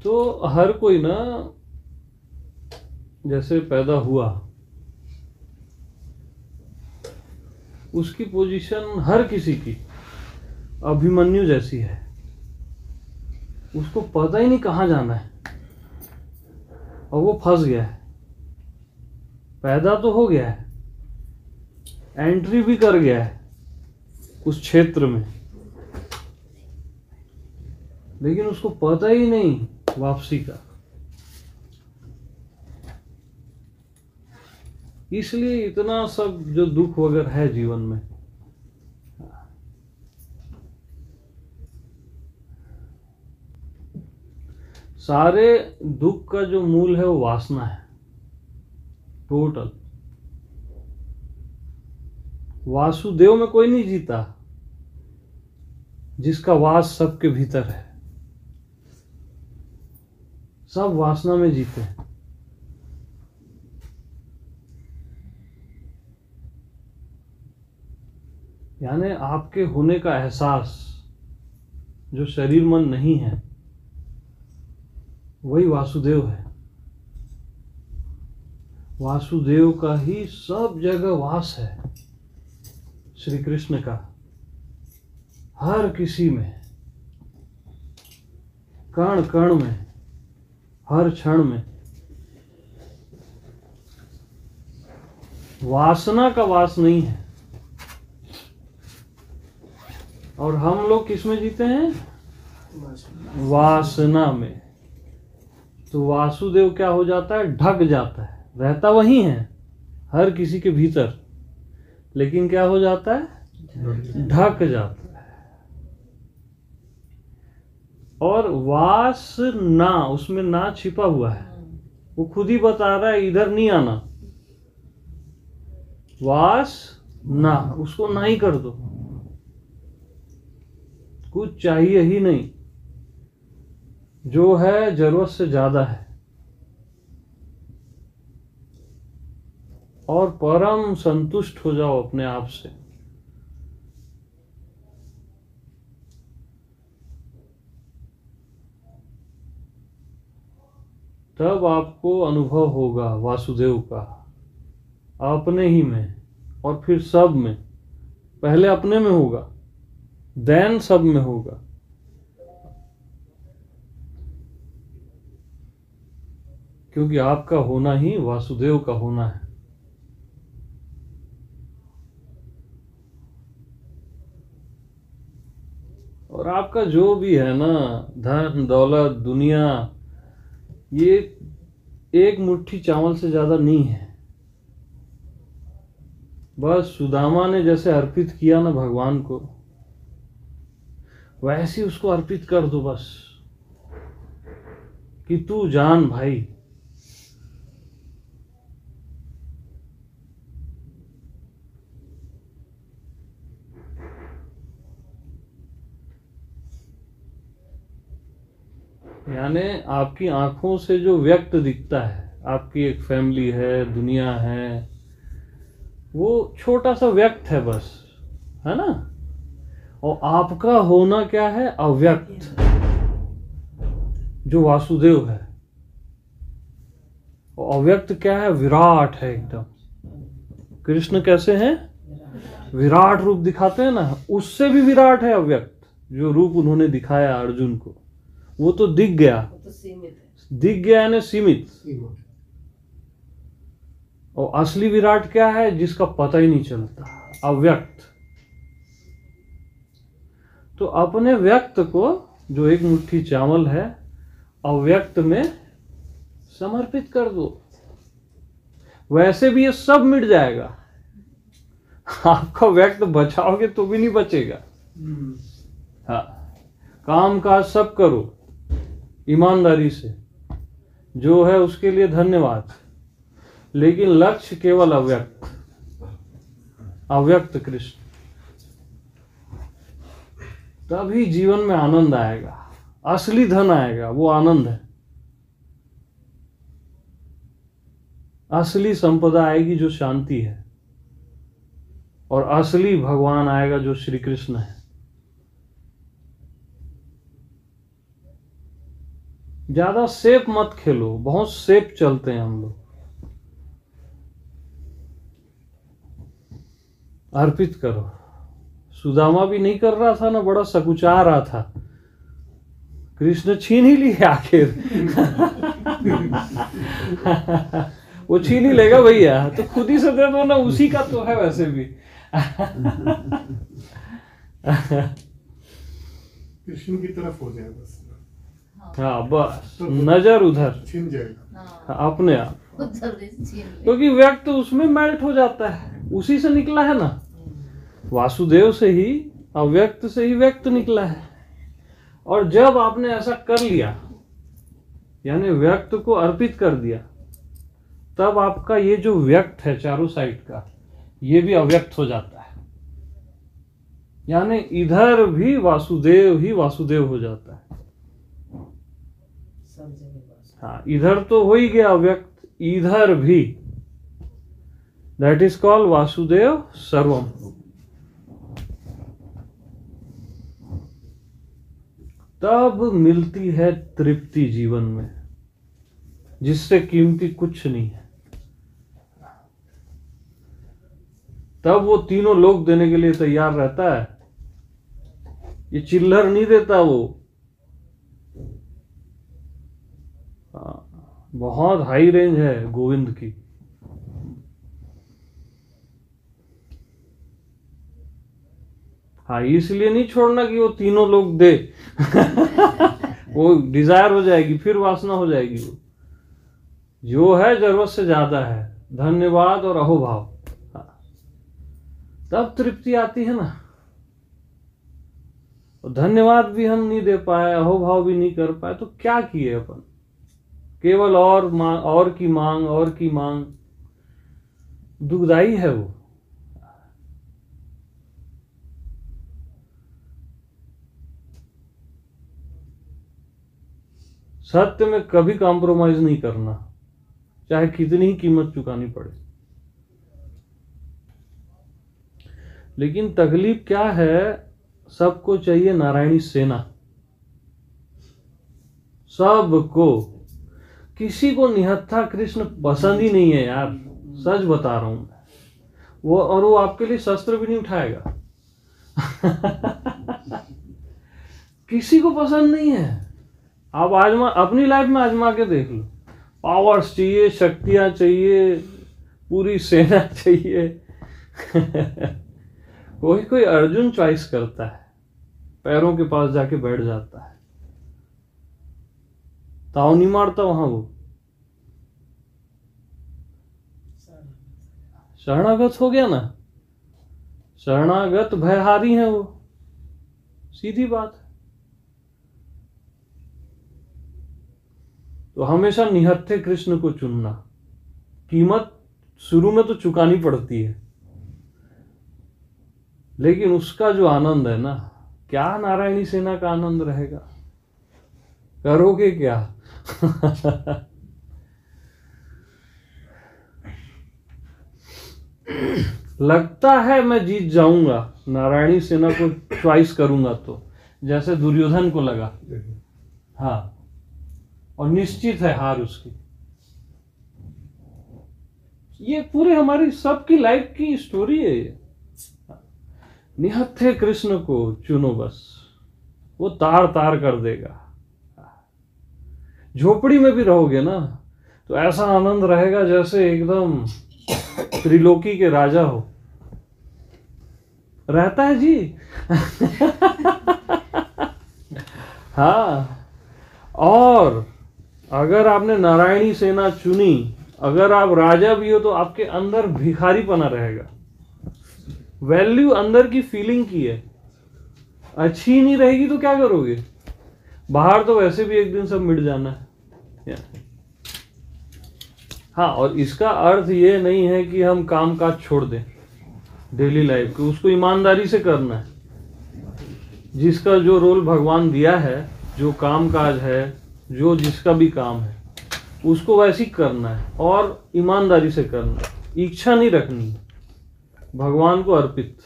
तो हर कोई ना जैसे पैदा हुआ, उसकी पोजीशन हर किसी की अभिमन्यु जैसी है। उसको पता ही नहीं कहाँ जाना है और वो फंस गया है। पैदा तो हो गया है, एंट्री भी कर गया है उस क्षेत्र में, लेकिन उसको पता ही नहीं वापसी का। इसलिए इतना सब जो दुख वगैरह है जीवन में, सारे दुख का जो मूल है वो वासना है। टोटल वासुदेव में कोई नहीं जीता जिसका वास सबके भीतर है। सब वासना में जीते हैं। यानी आपके होने का एहसास जो शरीर मन नहीं है, वही वासुदेव है। वासुदेव का ही सब जगह वास है, श्री कृष्ण का हर किसी में, कण कण में, हर क्षण में। वासना का वास नहीं है। और हम लोग किस में जीते हैं? वासना में। तो वासुदेव क्या हो जाता है? ढक जाता है। रहता वही है हर किसी के भीतर, लेकिन क्या हो जाता है? ढक जाता है। और वासना, उसमें ना छिपा हुआ है, वो खुद ही बता रहा है इधर नहीं आना। वास ना, उसको ना ही कर दो, कुछ चाहिए ही नहीं, जो है जरूरत से ज्यादा है। और परम संतुष्ट हो जाओ अपने आप से। तब आपको अनुभव होगा वासुदेव का, अपने ही में और फिर सब में। पहले अपने में होगा, देन सब में होगा। क्योंकि आपका होना ही वासुदेव का होना है। और आपका जो भी है ना, धन दौलत दुनिया, ये एक मुट्ठी चावल से ज्यादा नहीं है। बस सुदामा ने जैसे अर्पित किया ना भगवान को, वैसे ही उसको अर्पित कर दो बस, कि तू जान भाई। यानी आपकी आंखों से जो व्यक्त दिखता है, आपकी एक फैमिली है, दुनिया है, वो छोटा सा व्यक्त है बस, है ना। और आपका होना क्या है? अव्यक्त, जो वासुदेव है। और अव्यक्त क्या है? विराट है एकदम। कृष्ण कैसे हैं? विराट रूप दिखाते हैं ना, उससे भी विराट है अव्यक्त। जो रूप उन्होंने दिखाया अर्जुन को, वो तो दिख गया, दिख गया यानी सीमित। और असली विराट क्या है? जिसका पता ही नहीं चलता, अव्यक्त। तो अपने व्यक्त को, जो एक मुट्ठी चावल है, अव्यक्त में समर्पित कर दो। वैसे भी ये सब मिट जाएगा। आपका व्यक्त बचाओगे तो भी नहीं बचेगा। हाँ, काम काज सब करो ईमानदारी से, जो है उसके लिए धन्यवाद, लेकिन लक्ष्य केवल अव्यक्त, अव्यक्त कृष्ण। तभी जीवन में आनंद आएगा, असली धन आएगा। वो आनंद है, असली संपदा आएगी जो शांति है, और असली भगवान आएगा जो श्री कृष्ण है। ज्यादा सेफ मत खेलो, बहुत सेफ चलते हैं हम लोग। अर्पित करो। सुदामा भी नहीं कर रहा था ना, बड़ा सकुचा रहा था, कृष्ण छीन ही लिए आखिर। वो छीन ही लेगा भैया, तो खुद ही से दे दो ना, उसी का तो है वैसे भी। कृष्ण की तरफ हो जाए बस। हाँ बस, नजर उधर छीन जाएगा। हाँ, अपने आप, क्योंकि व्यक्त उसमें मेल्ट हो जाता है, उसी से निकला है ना, वासुदेव से ही, अव्यक्त से ही व्यक्त निकला है। और जब आपने ऐसा कर लिया, यानी व्यक्त को अर्पित कर दिया, तब आपका ये जो व्यक्त है चारों साइड का, ये भी अव्यक्त हो जाता है, यानी इधर भी वासुदेव ही वासुदेव हो जाता है। हाँ, इधर तो हो ही गया अव्यक्त, इधर भी, दैट इज कॉल्ड वासुदेव सर्वम। तब मिलती है तृप्ति जीवन में, जिससे कीमती कुछ नहीं है। तब वो तीनों लोग देने के लिए तैयार रहता है, ये चिल्लर नहीं देता वो। बहुत हाई रेंज है गोविंद की। हाँ, इसलिए नहीं छोड़ना कि वो तीनों लोग दे। वो डिजायर हो जाएगी, फिर वासना हो जाएगी। वो जो है जरूरत से ज्यादा है, धन्यवाद और अहोभाव, तब तृप्ति आती है ना। धन्यवाद भी हम नहीं दे पाए, अहोभाव भी नहीं कर पाए, तो क्या किए अपन? केवल और मांग, और की मांग, और की मांग, दुखदाई है वो। सत्य में कभी कॉम्प्रोमाइज नहीं करना, चाहे कितनी ही कीमत चुकानी पड़े। लेकिन तकलीफ क्या है, सबको चाहिए नारायणी सेना, सबको। किसी को निहत्था कृष्ण पसंद ही नहीं है यार, सच बता रहा हूं मैं। वो, और वो आपके लिए शस्त्र भी नहीं उठाएगा। किसी को पसंद नहीं है। आप आजमा, अपनी लाइफ में आजमा के देख लो। पावर्स चाहिए, शक्तियां चाहिए, पूरी सेना चाहिए। कोई कोई अर्जुन चॉइस करता है, पैरों के पास जाके बैठ जाता है, ताव नहीं मारता वहां वो, शरणागत हो गया ना। शरणागत भयहारी है वो, सीधी बात है। तो हमेशा निहत्थे कृष्ण को चुनना। कीमत शुरू में तो चुकानी पड़ती है, लेकिन उसका जो आनंद है ना, क्या नारायणी सेना का आनंद रहेगा। करोगे क्या? लगता है मैं जीत जाऊंगा, नारायणी सेना को चॉइस करूंगा तो, जैसे दुर्योधन को लगा। हाँ, और निश्चित है हार उसकी। ये पूरे हमारी सबकी लाइफ की स्टोरी है ये। निहत्थे कृष्ण को चुनो बस, वो तार तार कर देगा। झोपड़ी में भी रहोगे ना, तो ऐसा आनंद रहेगा जैसे एकदम त्रिलोकी के राजा हो। रहता है जी। हाँ, और अगर आपने नारायणी सेना चुनी, अगर आप राजा भी हो, तो आपके अंदर भिखारीपना रहेगा। वैल्यू अंदर की फीलिंग की है, अच्छी नहीं रहेगी तो क्या करोगे? बाहर तो वैसे भी एक दिन सब मिट जाना है। हाँ, और इसका अर्थ ये नहीं है कि हम काम काज छोड़ दें डेली लाइफ को, उसको ईमानदारी से करना है। जिसका जो रोल भगवान दिया है, जो काम काज है, जो जिसका भी काम है, उसको वैसे ही करना है और ईमानदारी से करना है। इच्छा नहीं रखनी, भगवान को अर्पित।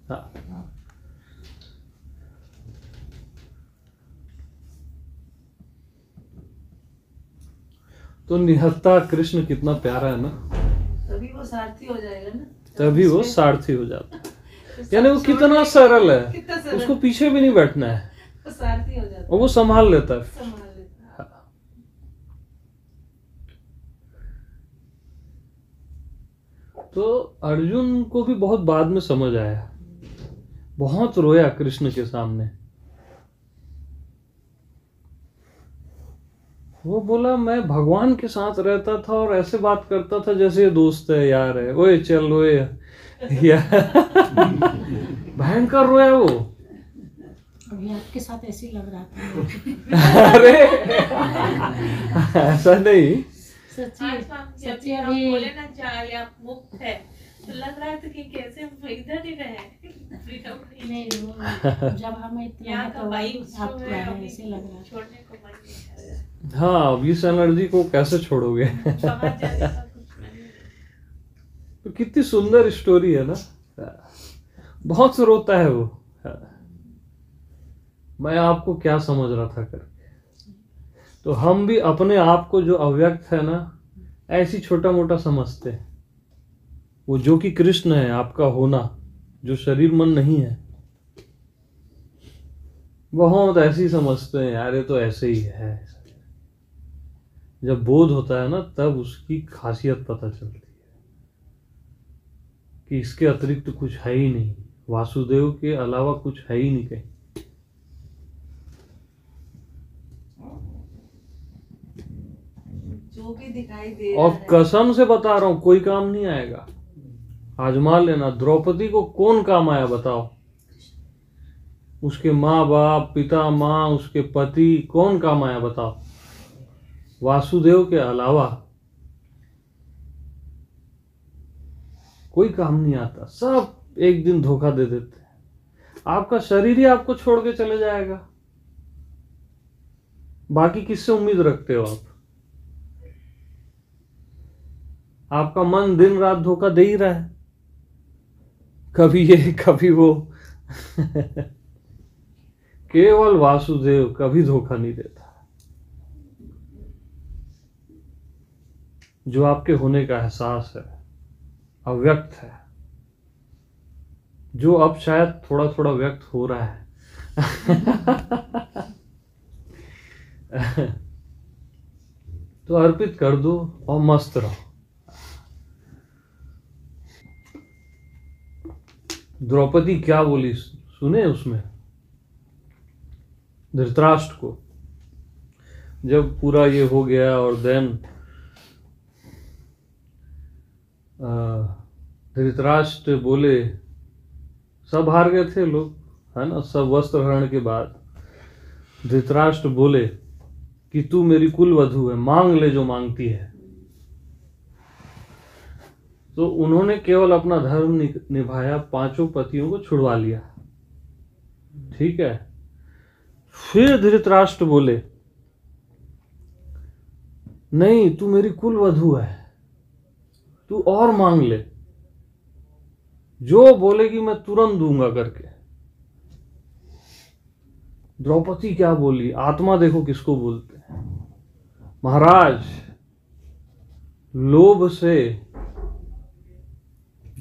हाँ। तो निहत्ता कृष्ण कितना प्यारा है ना, तभी वो सारथी हो जाएगा ना, तभी वो सारथी हो जाता है। यानी वो कितना सरल है, कितना सरल, उसको पीछे भी नहीं बैठना है वो सारथी हो जाता है, और वो संभाल लेता है। संभाल लेता है। तो अर्जुन को भी बहुत बाद में समझ आया, बहुत रोया कृष्ण के सामने। वो बोला मैं भगवान के साथ रहता था और ऐसे बात करता था जैसे ये दोस्त है, यार है, ओए चल ओए भयंकर रोया वो। अभी आपके साथ ऐसे ही लग रहा था। अरे ऐसा नहीं, सच्ची सच्ची हम अभी बोले ना चाल या मुक्त है, तो लग रहा था कि कैसे हम इधर ही रहे, फ्रीडम नहीं। नहीं वो जब हम इतना यहाँ है का तो वाइब्स आप जो क्या है है अभी ऐसे लग रहा है। छोड़ने को मन नहीं कर रहा है। हाँ अब इस एनर्जी को कैसे छोड़ोगे। बाहर जाने का कुछ मन नहीं। तो कितनी सुंदर स्टोरी है ना, बहुत से रोता है वो। मैं आपको क्या समझ रहा था करके। तो हम भी अपने आप को जो अव्यक्त है ना ऐसी छोटा मोटा समझते हैं, वो जो कि कृष्ण है आपका होना, जो शरीर मन नहीं है, बहुत ऐसी समझते हैं यार ये तो ऐसे ही है। जब बोध होता है ना तब उसकी खासियत पता चलती है कि इसके अतिरिक्त कुछ है ही नहीं, वासुदेव के अलावा कुछ है ही नहीं कहीं। जो भी दिखाई दे रहा और है, कसम से बता रहा हूं कोई काम नहीं आएगा। आजमा लेना, द्रौपदी को कौन काम आया बताओ? उसके माँ बाप, पिता माँ, उसके पति, कौन काम आया बताओ? वासुदेव के अलावा कोई काम नहीं आता। सब एक दिन धोखा दे देते हैं। आपका शरीर ही आपको छोड़ के चले जाएगा, बाकी किससे उम्मीद रखते हो आप? आपका मन दिन रात धोखा दे ही रहा है, कभी ये कभी वो। केवल वासुदेव कभी धोखा नहीं देता। जो आपके होने का एहसास है, अव्यक्त है, जो अब शायद थोड़ा थोड़ा व्यक्त हो रहा है। तो अर्पित कर दो और मस्त रहो। द्रौपदी क्या बोली सुने उसमें? धृतराष्ट्र को जब पूरा ये हो गया और देन धृतराष्ट्र बोले, सब हार गए थे लोग है ना, सब वस्त्र हरण के बाद धृतराष्ट्र बोले कि तू मेरी कुल वधू है, मांग ले जो मांगती है। तो उन्होंने केवल अपना धर्म निभाया, पांचों पतियों को छुड़वा लिया, ठीक है। फिर धृतराष्ट्र बोले नहीं तू मेरी कुल वधू है, तू और मांग ले, जो बोलेगी मैं तुरंत दूंगा करके। द्रौपदी क्या बोली? आत्मा देखो किसको बोलते हैं महाराज, लोभ से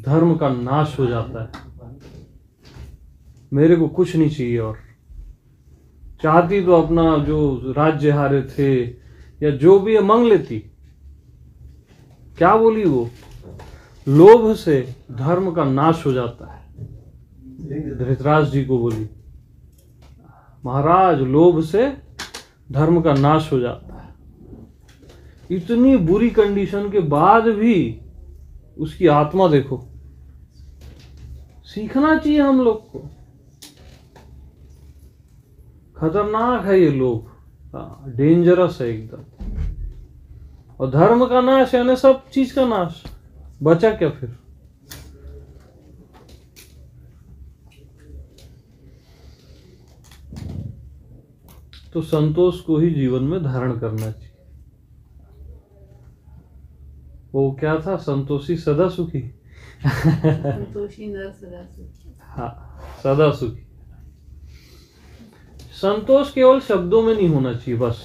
धर्म का नाश हो जाता है। मेरे को कुछ नहीं चाहिए, और चाहती तो अपना जो राज्य हारे थे या जो भी है मांग लेती। क्या बोली वो? लोभ से धर्म का नाश हो जाता है। धृतराष्ट्र जी को बोली महाराज लोभ से धर्म का नाश हो जाता है। इतनी बुरी कंडीशन के बाद भी उसकी आत्मा देखो। सीखना चाहिए हम लोग को। खतरनाक है ये लोभ, डेंजरस है एकदम। और धर्म का नाश यानी सब चीज का नाश, बचा क्या फिर? तो संतोष को ही जीवन में धारण करना चाहिए। वो क्या था? संतोषी सदा सुखी। संतोषी नर सदा सुखी। हाँ, सदा सुखी। संतोष केवल शब्दों में नहीं होना चाहिए, बस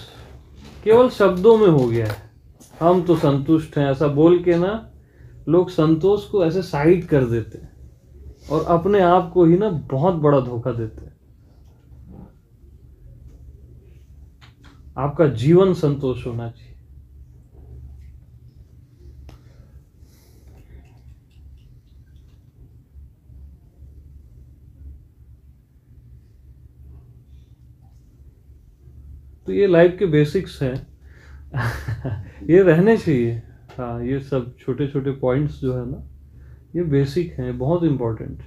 केवल शब्दों में हो गया है। हम तो संतुष्ट हैं, ऐसा बोल के ना लोग संतोष को ऐसे साइड कर देते हैं और अपने आप को ही ना बहुत बड़ा धोखा देते हैं। आपका जीवन संतोष होना चाहिए। तो ये लाइफ के बेसिक्स हैं। ये रहने चाहिए। हाँ, ये सब छोटे छोटे पॉइंट्स जो है ना, ये बेसिक हैं, बहुत इंपॉर्टेंट।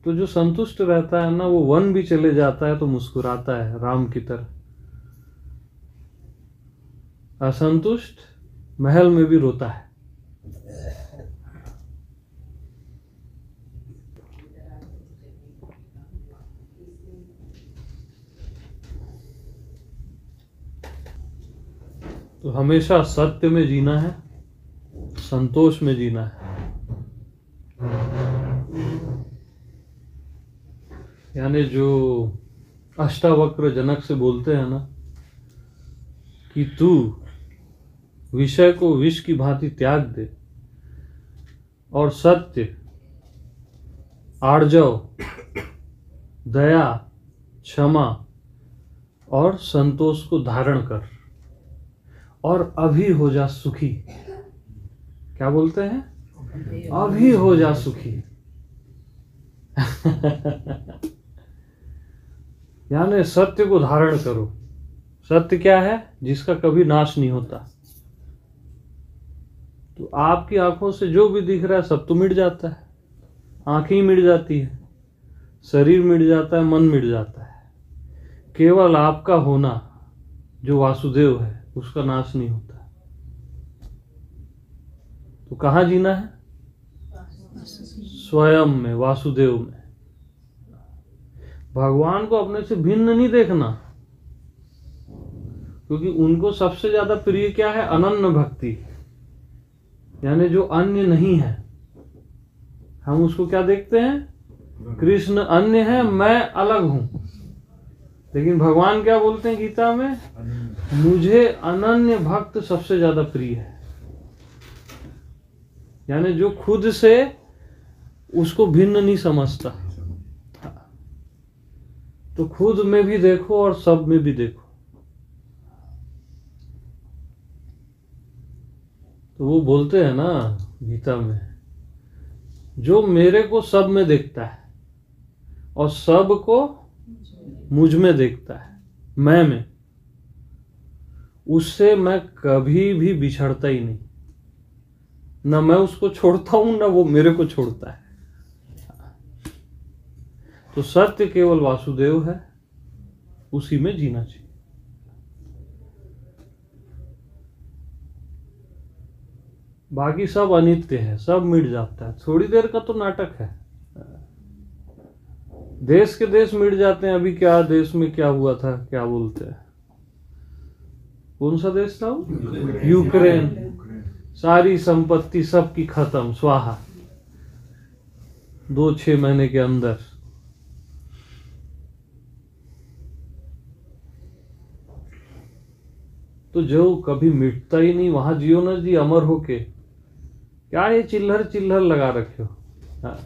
तो जो संतुष्ट रहता है ना, वो वन भी चले जाता है तो मुस्कुराता है राम की तरह। असंतुष्ट महल में भी रोता है। तो हमेशा सत्य में जीना है, संतोष में जीना है। यानी जो अष्टावक्र जनक से बोलते हैं ना कि तू विषय को विष की भांति त्याग दे और सत्य, आर्जव, दया, क्षमा और संतोष को धारण कर और अभी हो जा सुखी। क्या बोलते हैं? अभी हो जा सुखी। यानी सत्य को धारण करो। सत्य क्या है? जिसका कभी नाश नहीं होता। तो आपकी आंखों से जो भी दिख रहा है सब तो मिट जाता है। आंखें ही मिट जाती है, शरीर मिट जाता है, मन मिट जाता है। केवल आपका होना जो वासुदेव है उसका नाश नहीं होता। तो कहाँ जीना है? स्वयं में, वासुदेव में। भगवान को अपने से भिन्न नहीं देखना, क्योंकि उनको सबसे ज्यादा प्रिय क्या है? अनन्य भक्ति। यानी जो अन्य नहीं है, हम उसको क्या देखते हैं? कृष्ण अन्य है, मैं अलग हूं। लेकिन भगवान क्या बोलते हैं गीता में? मुझे अनन्य भक्त सबसे ज्यादा प्रिय है। यानी जो खुद से उसको भिन्न नहीं समझता। तो खुद में भी देखो और सब में भी देखो। तो वो बोलते हैं ना गीता में, जो मेरे को सब में देखता है और सब को मुझ में देखता है, मैं में, उससे मैं कभी भी बिछड़ता ही नहीं। न मैं उसको छोड़ता हूं, न वो मेरे को छोड़ता है। तो सत्य केवल वासुदेव है, उसी में जीना चाहिए। बाकी सब अनित्य है, सब मिट जाता है। थोड़ी देर का तो नाटक है। देश के देश मिट जाते हैं। अभी क्या देश में क्या हुआ था, क्या बोलते हैं, कौन सा देश था वो? यूक्रेन। सारी संपत्ति सबकी खत्म, स्वाहा, 2-6 महीने के अंदर। तो जो कभी मिटता ही नहीं, वहां जियो ना जी अमर होके। क्या ये चिल्लर चिल्लर लगा रखे हो? हाँ।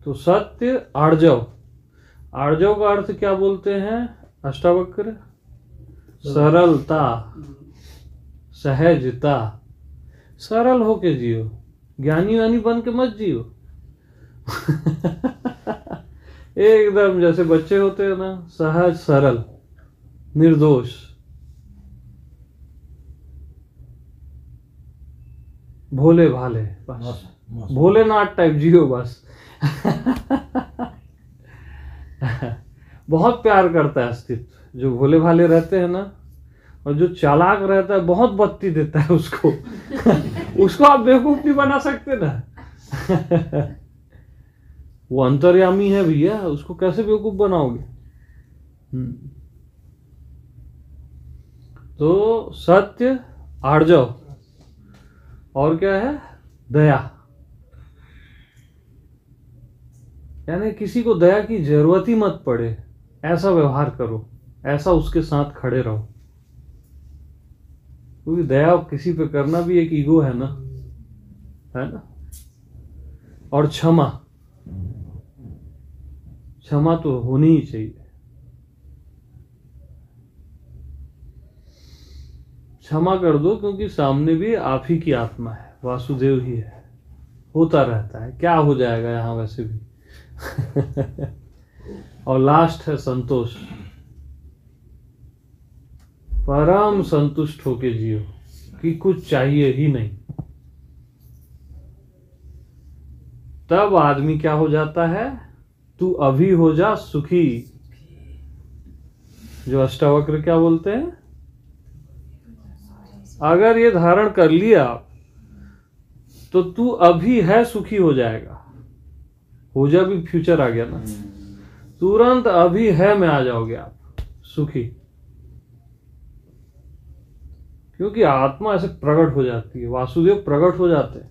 तो सत्य, आर्जव। आर्जव का अर्थ क्या बोलते हैं अष्टावक्र? सरलता, सहजता। सरल होके जियो, ज्ञानी वानी बन के मत जियो। एकदम जैसे बच्चे होते हैं ना, सहज, सरल, निर्दोष। भोले भाले, बस भोलेनाथ टाइप जियो बस। बहुत प्यार करता है अस्तित्व। जो भोले भाले रहते हैं ना, और जो चालाक रहता है बहुत बत्ती देता है उसको। उसको आप बेवकूफ नहीं बना सकते ना। वो अंतर्यामी है भैया, उसको कैसे बेवकूफ बनाओगे? तो सत्य, आर्जव, और क्या है? दया। यानी किसी को दया की जरूरत ही मत पड़े, ऐसा व्यवहार करो, ऐसा उसके साथ खड़े रहो। क्योंकि दया किसी पे करना भी एक ईगो है ना, है ना। और क्षमा, क्षमा तो होनी ही चाहिए। क्षमा कर दो, क्योंकि सामने भी आप ही की आत्मा है, वासुदेव ही है, होता रहता है, क्या हो जाएगा यहां वैसे भी। और लास्ट है संतोष, परम संतुष्ट होके जियो कि कुछ चाहिए ही नहीं। तब आदमी क्या हो जाता है, तू अभी हो जा सुखी। जो अष्टावक्र क्या बोलते हैं, अगर ये धारण कर लिया तो तू अभी है सुखी हो जाएगा। हो जा भी फ्यूचर आ गया ना, तुरंत अभी है में आ जाओगे आप सुखी। क्योंकि आत्मा ऐसे प्रकट हो जाती है, वासुदेव प्रकट हो जाते हैं।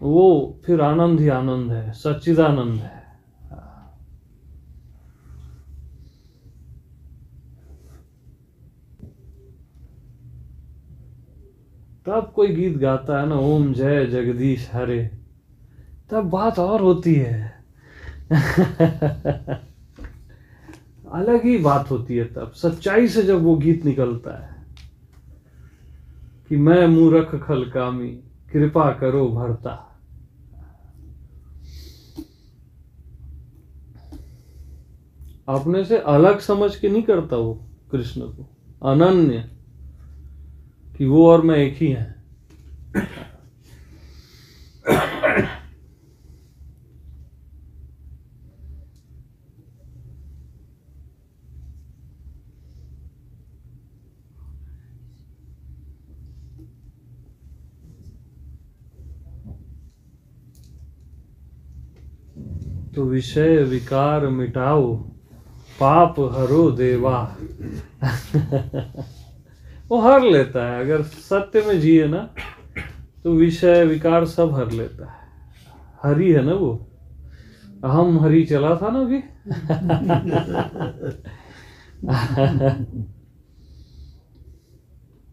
वो फिर आनंद ही आनंद है, सच्चिदानंद है। तब कोई गीत गाता है ना, ओम जय जगदीश हरे, तब बात और होती है। अलग ही बात होती है तब, सच्चाई से जब वो गीत निकलता है कि मैं मूर्ख खल कामी कृपा करो भरता। अपने से अलग समझ के नहीं करता वो कृष्ण को, अनन्य, कि वो और मैं एक ही हैं। तो विषय विकार मिटाओ, पाप हरो देवा। वो हर लेता है, अगर सत्य में जिए ना तो विषय विकार सब हर लेता है। हरि है ना वो, अहम हरि चला था ना अभी।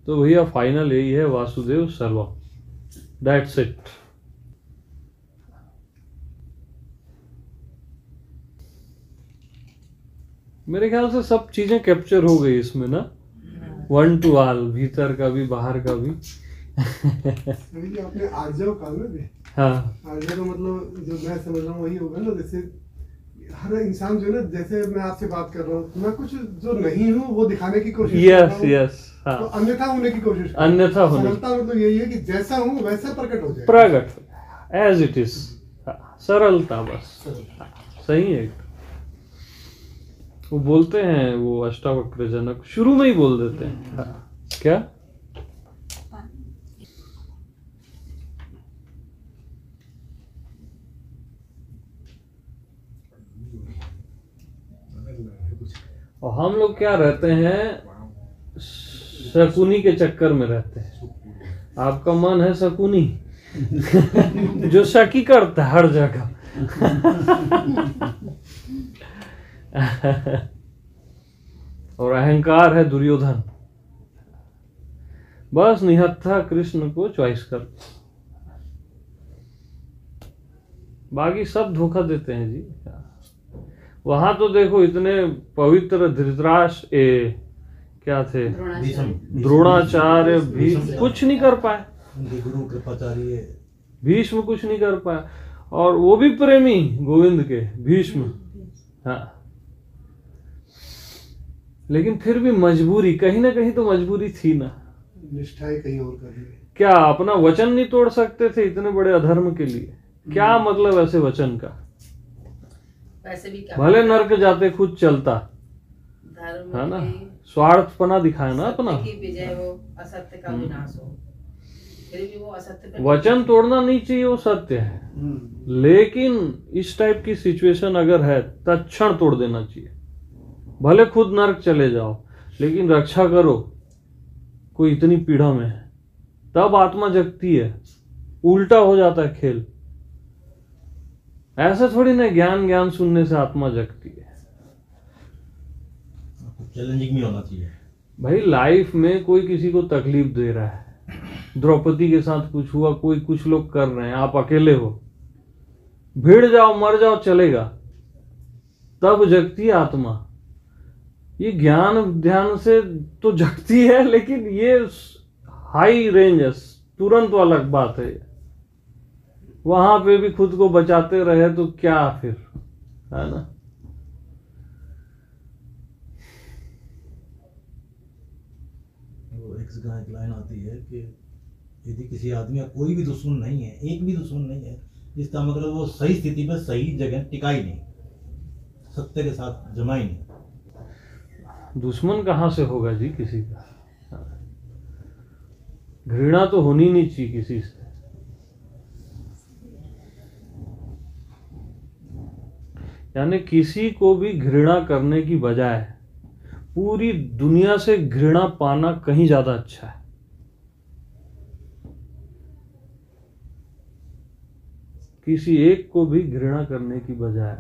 तो भैया फाइनल यही है, वासुदेव सर्वम, दैट्स इट। मेरे ख्याल से सब चीजें कैप्चर हो गई इसमें ना, वन टू ऑल, भीतर का भी बाहर का भी। ये आपने आर्जव कहा ना भी, हाँ, आर्जव का मतलब जो मैं समझ रहा हूँ वही होगा ना। जैसे हर इंसान जो है ना, जैसे मैं आपसे बात कर रहा हूँ, मैं कुछ जो नहीं हूँ वो दिखाने की कोशिश कर रहा यस हूँ, यस, हाँ, तो अन्यथा होने की कोशिश कर रहा हूँ। अन्यथा होने, सरलता मतलब यही है कि जैसा हूँ वैसा प्रकट हो जाए, प्रकट एज इट इज, सरलता बस। सरलता। सही है। वो बोलते हैं, वो अष्टावक्र जनक शुरू में ही बोल देते हैं। हाँ, क्या और हम लोग क्या रहते हैं, शकुनी के चक्कर में रहते हैं। आपका मन है शकुनी, जो शकी करता है हर जगह। और अहंकार है दुर्योधन। बस निहत्था कृष्ण को चॉइस कर, बाकी सब धोखा देते हैं जी। वहां तो देखो इतने पवित्र धृतराष्ट्र, क्या थे, द्रोणाचार्य भी कुछ नहीं कर पाए, गुरु कृपाचार्य भीष्म कुछ नहीं कर पाया, और वो भी प्रेमी गोविंद के, भीष्म। हाँ, लेकिन फिर भी मजबूरी, कहीं ना कहीं तो मजबूरी थी ना, निष्ठाएं कहीं और कर ली। क्या अपना वचन नहीं तोड़ सकते थे इतने बड़े अधर्म के लिए? क्या मतलब ऐसे वचन का? वैसे भी क्या, भले नरक जाते खुद चलता, धर्म है ना, की स्वार्थपना दिखाया ना अपना। सत्य की विजय हो, असत्य का विनाश हो, फिर भी वो असत्य पे वचन तोड़ना नहीं चाहिए, वो सत्य है, लेकिन इस टाइप की सिचुएशन अगर है तत्क्षण तोड़ देना चाहिए। भले खुद नरक चले जाओ, लेकिन रक्षा करो, कोई इतनी पीड़ा में है। तब आत्मा जगती है। उल्टा हो जाता है खेल। ऐसा थोड़ी ना ज्ञान ज्ञान सुनने से आत्मा जगती है। चैलेंजिंग भी होना चाहिए भाई लाइफ में कोई किसी को तकलीफ दे रहा है, द्रौपदी के साथ कुछ हुआ, कोई कुछ लोग कर रहे हैं, आप अकेले हो, भिड़ जाओ मर जाओ चलेगा, तब जगती है आत्मा। ये ज्ञान ध्यान से तो जगती है, लेकिन ये हाई रेंज है, तुरंत अलग बात है। वहां पे भी खुद को बचाते रहे तो क्या फिर, है ना। वो एक जगह एक लाइन आती है कि यदि किसी आदमी का कोई भी दुश्मन नहीं है, एक भी दुश्मन नहीं है, इसका मतलब वो सही स्थिति में सही जगह टिका ही नहीं, सत्य के साथ जमा ही नहीं। दुश्मन कहाँ से होगा जी किसी का। घृणा तो होनी नहीं चाहिए किसी से। यानी किसी को भी घृणा करने की बजाय पूरी दुनिया से घृणा पाना कहीं ज्यादा अच्छा है। किसी एक को भी घृणा करने की बजाय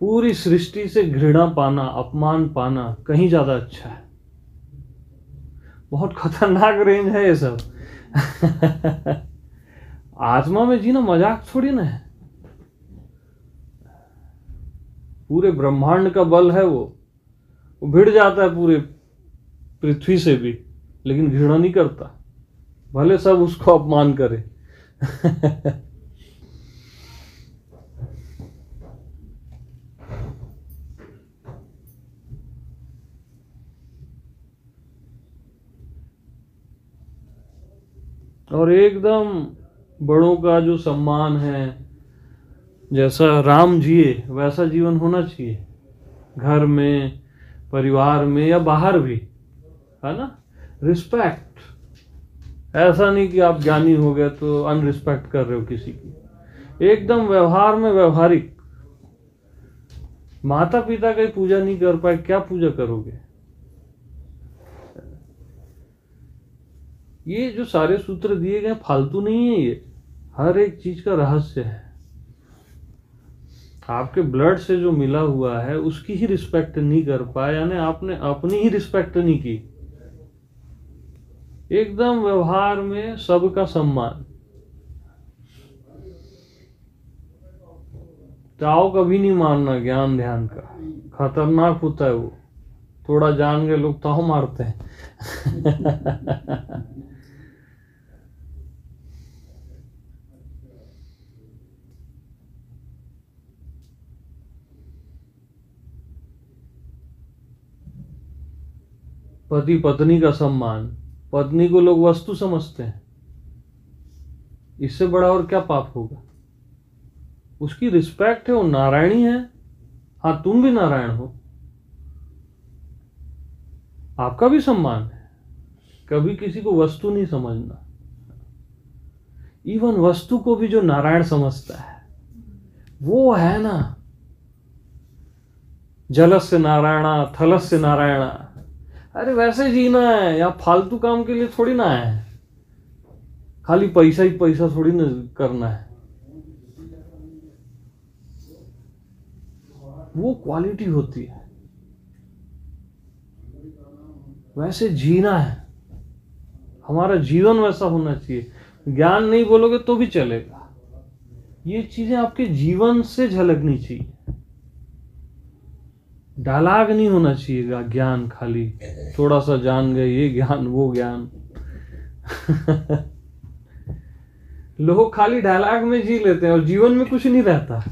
पूरी सृष्टि से घृणा पाना, अपमान पाना कहीं ज्यादा अच्छा है। बहुत खतरनाक रेंज है ये सब। आत्मा में जीना मजाक थोड़ी ना है। पूरे ब्रह्मांड का बल है वो भिड़ जाता है पूरे पृथ्वी से भी, लेकिन घृणा नहीं करता, भले सब उसको अपमान करे। और एकदम बड़ों का जो सम्मान है, जैसा राम जिए वैसा जीवन होना चाहिए, घर में, परिवार में या बाहर भी, है ना। रिस्पेक्ट, ऐसा नहीं कि आप ज्ञानी हो गए तो अनरिस्पेक्ट कर रहे हो किसी की। एकदम व्यवहार में व्यवहारिक। माता पिता की पूजा नहीं कर पाए, क्या पूजा करोगे। ये जो सारे सूत्र दिए गए फालतू नहीं है, ये हर एक चीज का रहस्य है। आपके ब्लड से जो मिला हुआ है उसकी ही रिस्पेक्ट नहीं कर पाए, यानी आपने अपनी ही रिस्पेक्ट नहीं की। एकदम व्यवहार में सबका सम्मान। चाव कभी नहीं मारना ज्ञान ध्यान का, खतरनाक होता है वो। थोड़ा जान गए लोग ताव मारते हैं। पति पत्नी का सम्मान, पत्नी को लोग वस्तु समझते हैं, इससे बड़ा और क्या पाप होगा। उसकी रिस्पेक्ट है, वो नारायणी है। हाँ तुम भी नारायण हो, आपका भी सम्मान है। कभी किसी को वस्तु नहीं समझना। इवन वस्तु को भी जो नारायण समझता है वो है ना, जलस्य नारायणा थलस्य नारायणा। अरे वैसे जीना है, या फालतू काम के लिए थोड़ी ना है, खाली पैसा ही पैसा थोड़ी ना करना है। वो क्वालिटी होती है, वैसे जीना है। हमारा जीवन वैसा होना चाहिए। ज्ञान नहीं बोलोगे तो भी चलेगा, ये चीजें आपके जीवन से झलकनी चाहिए। डायलॉग नहीं होना चाहिएगा ज्ञान, खाली थोड़ा सा जान गए, ये ज्ञान वो ज्ञान। लोग खाली डायलॉग में जी लेते हैं और जीवन में कुछ नहीं रहता।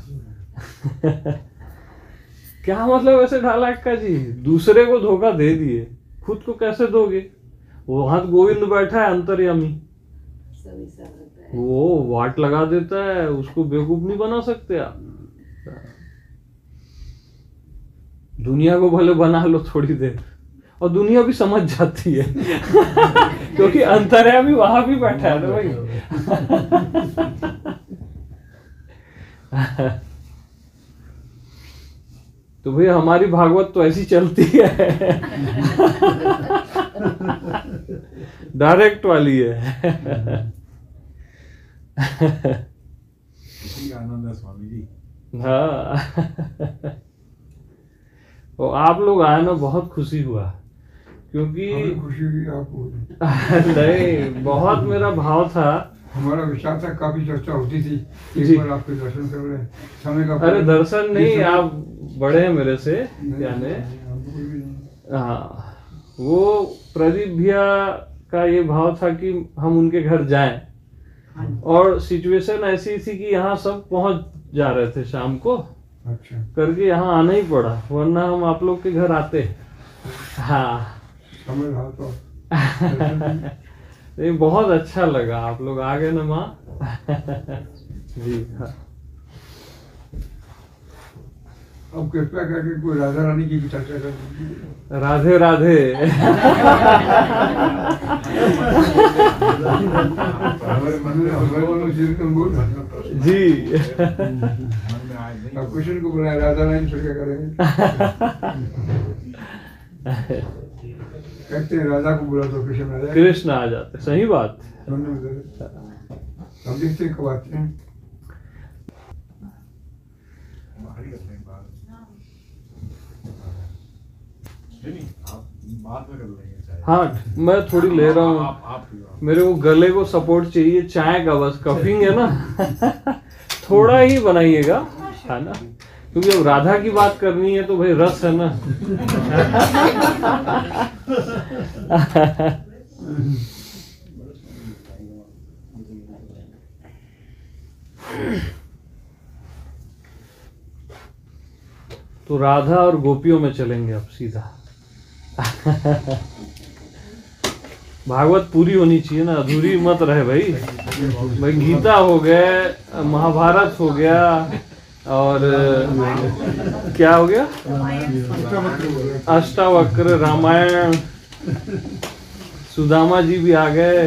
क्या मतलब ऐसे डायलॉग का जी। दूसरे को धोखा दे दिए, खुद को कैसे दोगे। वो हाथ गोविंद बैठा है अंतर्यामी, वो वाट लगा देता है, उसको बेवकूफ नहीं बना सकते आप। दुनिया को भले बना लो थोड़ी देर, और दुनिया भी समझ जाती है। क्योंकि अंतर्यामी वहां भी बैठा है ना भाई। तो भाई हमारी भागवत तो ऐसी चलती है। डायरेक्ट वाली है। आनंद है स्वामी जी। हाँ। तो आप लोग आए ना, बहुत खुशी हुआ, क्योंकि हमें खुशी हुई आपको। नहीं, बहुत मेरा भाव था। हमारा विचार था, काफी चर्चा होती थी जी। एक बार आपके दर्शन कर रहे हैं, समय का अरे दर्शन नहीं, समय- आप बड़े हैं मेरे से, नहीं, यानी हमको कोई भी नहीं। हाँ, वो प्रदीप भैया का ये भाव था कि हम उनके घर जाएं, और सिचुएशन ऐसी थी कि यहाँ सब पहुंच जा रहे थे शाम को, अच्छा, करके यहाँ आना ही पड़ा, वरना हम आप लोग के घर आते। हाँ। समय रहा तो ये बहुत अच्छा लगा, आप लोग आ गए ना माँ। जी हाँ। अब कृपया करके कोई राधा रानी की भी चर्चा कर दीजिए। राधे राधे। हमारे मन में श्री तुम बोल जी। मन में आज नहीं। अब कृष्ण को बुलाया, राधा रानी चर्चा करेंगे। कहते हैं राधा को बुला तो कृष्ण आ जाए। कृष्ण आ जाते, सही बात। दोनों इधर। अब देखते हैं कब आते हैं। बाहर ही अपने बात। नहीं, आप बाद में कर लेंगे चाहे। हाँ, मैं थोड़ी ले रहा हूँ, आप पियो। मेरे को गले को सपोर्ट चाहिए, चाय का बस, कफिंग है ना। थोड़ा ही बनाइएगा, है ना, क्योंकि अब राधा की बात करनी है तो भाई रस है ना। तो राधा और गोपियों में चलेंगे अब सीधा। भागवत पूरी होनी चाहिए ना, अधूरी मत रहे भाई। भाई गीता हो गए, महाभारत हो गया, और क्या हो गया, अष्टावक्र, रामायण, सुदामा जी भी आ गए।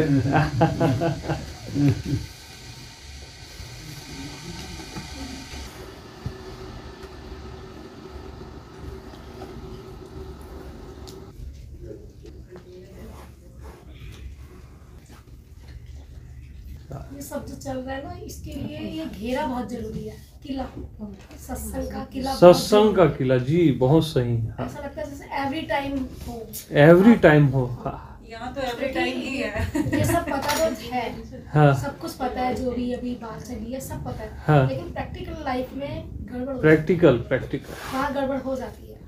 ये सब जो चल रहा है ना, इसके लिए ये घेरा बहुत जरूरी है, किला, सत्संग का किला। बहुत सत्संग का जरूरी किला, जी बहुत सही। है। ऐसा लगता है जैसे एवरी टाइम हो। एवरी टाइम हो। हाँ। यहाँ तो एवरी टाइम ही है। ये सब पता तो है, हाँ। सब कुछ पता है, जो भी अभी बात चली है सब पता है, हाँ। लेकिन प्रैक्टिकल लाइफ में गड़बड़ हो प्रैक्टिकल प्रैक्टिकल वहाँ गड़बड़ हो जाती है।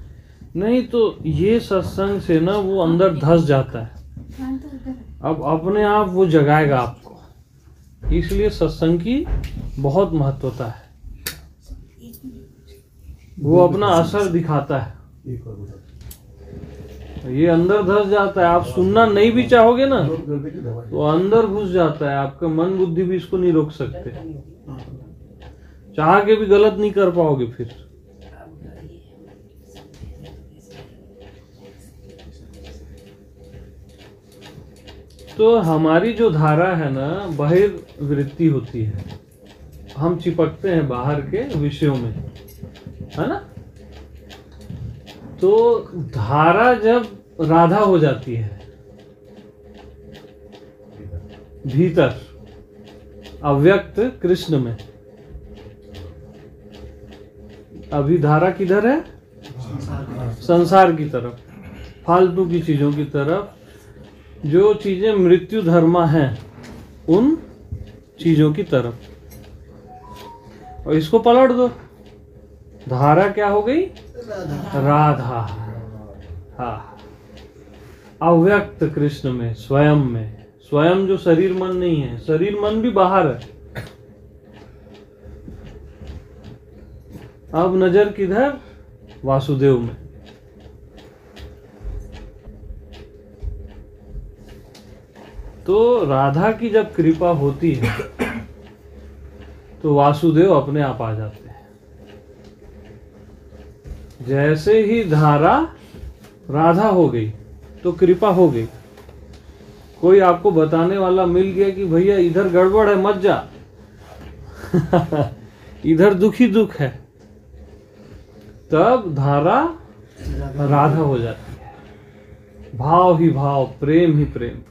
नहीं, तो ये सत्संग से ना वो अंदर धस जाता है, अब अपने आप वो जगाएगा आपको, इसलिए सत्संग की बहुत महत्वता है। वो अपना असर दिखाता है, ये अंदर धस जाता है। आप सुनना नहीं भी चाहोगे ना तो अंदर घुस जाता है, आपका मन बुद्धि भी इसको नहीं रोक सकते, चाह के भी गलत नहीं कर पाओगे फिर। तो हमारी जो धारा है ना, बहिर्वृत्ति होती है, हम चिपकते हैं बाहर के विषयों में, है ना। तो धारा जब राधा हो जाती है भीतर, अव्यक्त कृष्ण में, अभी धारा किधर है, संसार की तरफ, फालतू की चीजों की तरफ, जो चीजें मृत्यु धर्मा हैं उन चीजों की तरफ, और इसको पलट दो, धारा क्या हो गई, राधा। हाँ, अव्यक्त कृष्ण में, स्वयं में, स्वयं जो शरीर मन नहीं है, शरीर मन भी बाहर है। अब नजर किधर, वासुदेव में। तो राधा की जब कृपा होती है तो वासुदेव अपने आप आ जाते हैं। जैसे ही धारा राधा हो गई तो कृपा हो गई, कोई आपको बताने वाला मिल गया कि भैया इधर गड़बड़ है मत जा, इधर दुखी दुख है, तब धारा राधा हो जाती है। भाव ही भाव, प्रेम ही प्रेम।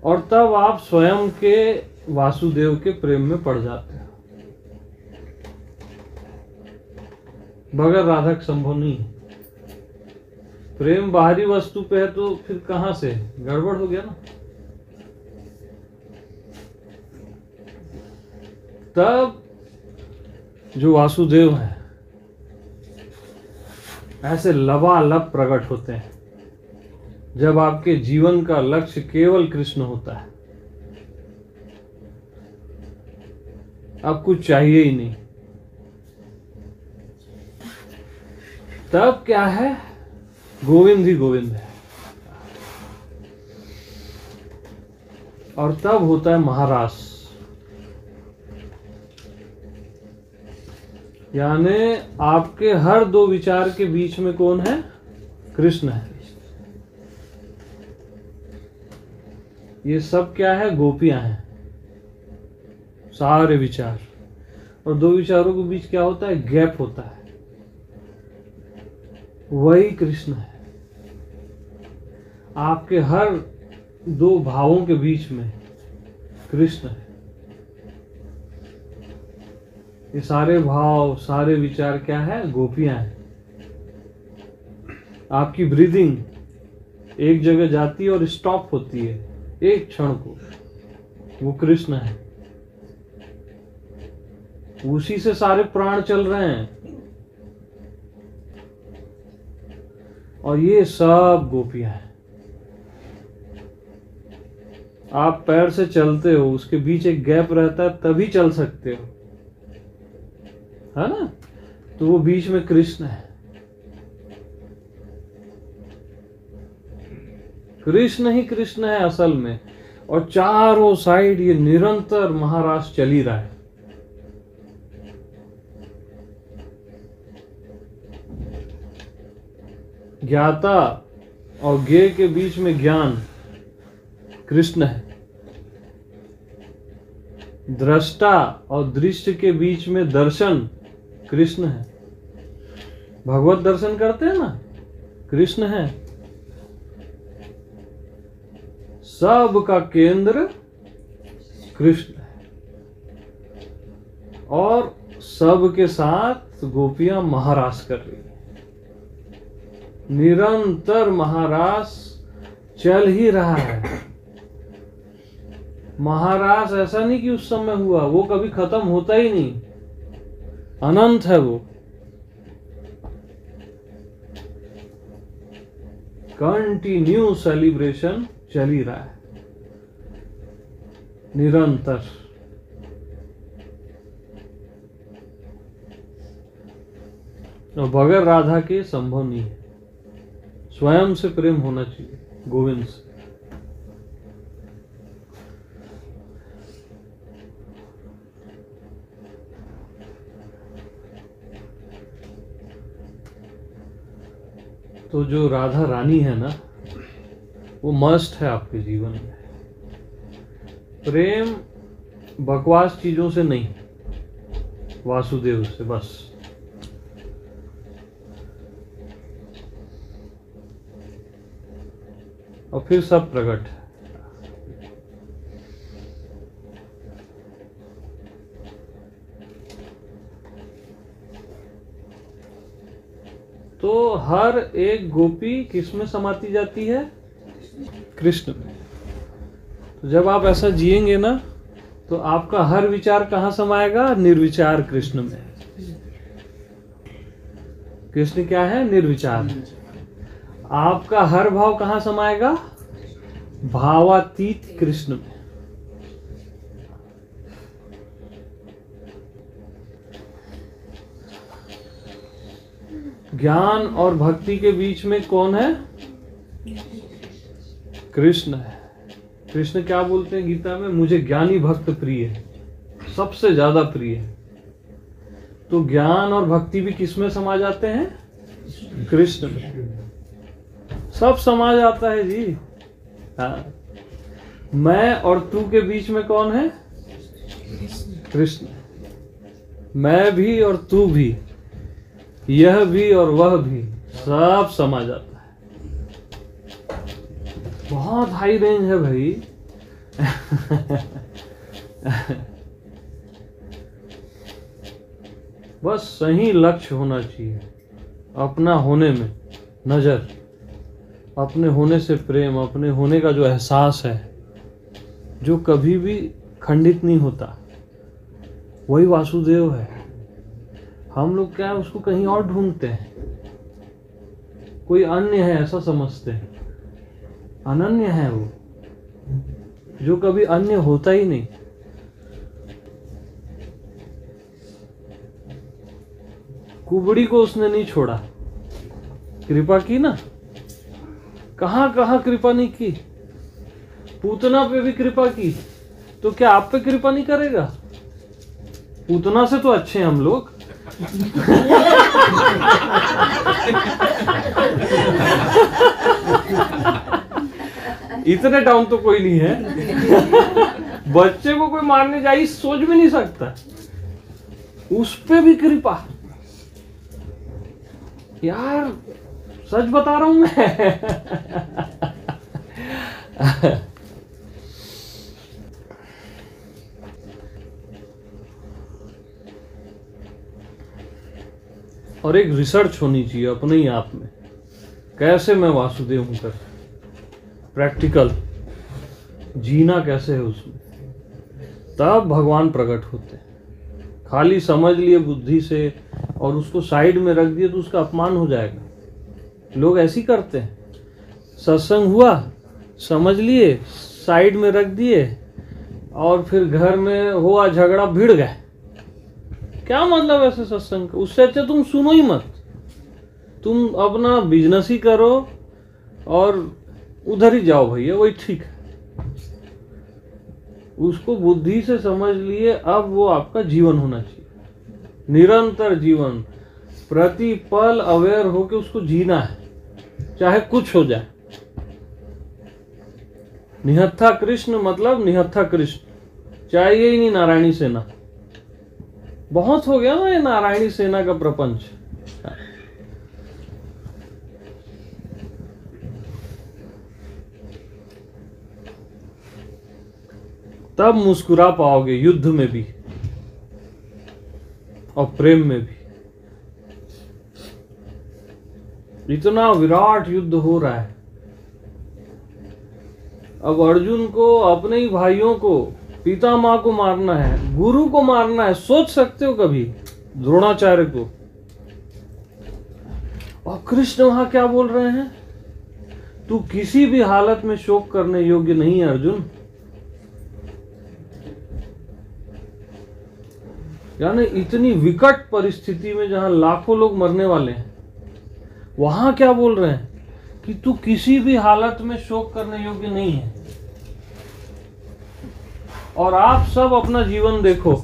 और तब आप स्वयं के वासुदेव के प्रेम में पड़ जाते हो। बगैर राधा के संभव नहीं है। प्रेम बाहरी वस्तु पे है तो फिर कहां से, गड़बड़ हो गया ना। तब जो वासुदेव है ऐसे लबालब प्रकट होते हैं जब आपके जीवन का लक्ष्य केवल कृष्ण होता है, अब कुछ चाहिए ही नहीं। तब क्या है, गोविंद ही गोविंद है। और तब होता है महारास, यानी आपके हर दो विचार के बीच में कौन है, कृष्ण है। ये सब क्या है, गोपियां हैं, सारे विचार। और दो विचारों के बीच क्या होता है, गैप होता है, वही कृष्ण है। आपके हर दो भावों के बीच में कृष्ण है। ये सारे भाव, सारे विचार क्या है, गोपियां हैं। आपकी ब्रीदिंग एक जगह जाती है और स्टॉप होती है एक क्षण को, वो कृष्ण है। उसी से सारे प्राण चल रहे हैं और ये सब गोपियां हैं। आप पैर से चलते हो, उसके बीच एक गैप रहता है तभी चल सकते हो, है ना। तो वो बीच में कृष्ण है। कृष्ण ही कृष्ण है असल में। और चारों साइड ये निरंतर महारास चल ही रहा है। ज्ञाता और ज्ञेय के बीच में ज्ञान कृष्ण है। दृष्टा और दृश्य के बीच में दर्शन कृष्ण है। भगवत दर्शन करते हैं ना, कृष्ण है। सब का केंद्र कृष्ण है। और सब के साथ गोपियां महारास कर रही है। निरंतर महारास चल ही रहा है। महारास ऐसा नहीं कि उस समय हुआ, वो कभी खत्म होता ही नहीं, अनंत है वो। कंटिन्यू सेलिब्रेशन चल ही रहा है, निरंतर। और बगैर राधा के संभव नहीं है। स्वयं से प्रेम होना चाहिए, गोविंद से। तो जो राधा रानी है ना, वो मस्ट है आपके जीवन में। प्रेम बकवास चीजों से नहीं, वासुदेव से बस। और फिर सब प्रकट है। तो हर एक गोपी किस में समाती जाती है, कृष्ण में। तो जब आप ऐसा जिएंगे ना, तो आपका हर विचार कहां समाएगा, निर्विचार कृष्ण में। कृष्ण क्या है, निर्विचार। आपका हर भाव कहां समाएगा, भावातीत कृष्ण में। ज्ञान और भक्ति के बीच में कौन है, कृष्ण है। कृष्ण क्या बोलते हैं गीता में, मुझे ज्ञानी भक्त प्रिय है, सबसे ज्यादा प्रिय है। तो ज्ञान और भक्ति भी किस में समा जाते हैं, कृष्ण में। सब समा जाता है जी। हाँ। मैं और तू के बीच में कौन है, कृष्ण। मैं भी और तू भी, यह भी और वह भी, सब समा जाता है। बहुत हाई रेंज है भाई। बस सही लक्ष्य होना चाहिए, अपना होने में नजर, अपने होने से प्रेम, अपने होने का जो एहसास है जो कभी भी खंडित नहीं होता, वही वासुदेव है। हम लोग क्या है उसको कहीं और ढूंढते हैं, कोई अन्य है ऐसा समझते हैं। अनन्य है वो, जो कभी अन्य होता ही नहीं। कुबड़ी को उसने नहीं छोड़ा, कृपा की ना, कहां कहां कृपा नहीं की, पूतना पे भी कृपा की, तो क्या आप पे कृपा नहीं करेगा? पूतना से तो अच्छे हैं हम लोग। इतने डाउन तो कोई नहीं है। बच्चे को कोई मारने जाए सोच भी नहीं सकता, उस पे भी कृपा। यार सच बता रहा हूं मैं। और एक रिसर्च होनी चाहिए अपने ही आप में, कैसे मैं वासुदेव हूं कर, प्रैक्टिकल जीना कैसे है उसमें, तब भगवान प्रकट होते हैं। खाली समझ लिए बुद्धि से और उसको साइड में रख दिए तो उसका अपमान हो जाएगा। लोग ऐसे ही करते हैं, सत्संग हुआ, समझ लिए, साइड में रख दिए, और फिर घर में हुआ झगड़ा, भिड़ गए। क्या मतलब ऐसे सत्संग का? उससे अच्छा तुम सुनो ही मत, तुम अपना बिजनेस ही करो और उधर ही जाओ भैया, वही ठीक है। उसको बुद्धि से समझ लिए, अब वो आपका जीवन होना चाहिए, निरंतर जीवन, प्रति पल अवेयर होके उसको जीना है, चाहे कुछ हो जाए। निहत्था कृष्ण मतलब निहत्था कृष्ण, चाहिए ही नहीं नारायणी सेना। बहुत हो गया ना ये नारायणी सेना का प्रपंच। तब मुस्कुरा पाओगे युद्ध में भी और प्रेम में भी। इतना विराट युद्ध हो रहा है, अब अर्जुन को अपने ही भाइयों को, पितामह को मारना है, गुरु को मारना है। सोच सकते हो कभी द्रोणाचार्य को? और कृष्ण वहां क्या बोल रहे हैं? तू किसी भी हालत में शोक करने योग्य नहीं है अर्जुन। यानी इतनी विकट परिस्थिति में जहां लाखों लोग मरने वाले हैं, वहां क्या बोल रहे हैं कि तू किसी भी हालत में शोक करने योग्य नहीं है। और आप सब अपना जीवन देखो,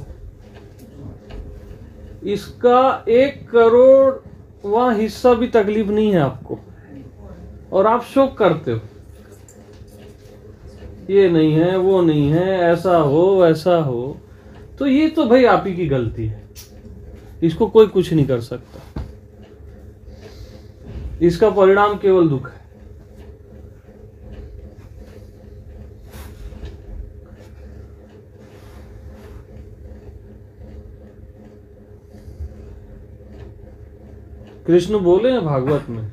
इसका 1 करोड़वां हिस्सा भी तकलीफ नहीं है आपको, और आप शोक करते हो, ये नहीं है, वो नहीं है, ऐसा हो वैसा हो। तो ये तो भाई आप ही की गलती है, इसको कोई कुछ नहीं कर सकता। इसका परिणाम केवल दुख है। कृष्ण बोले हैं भागवत में,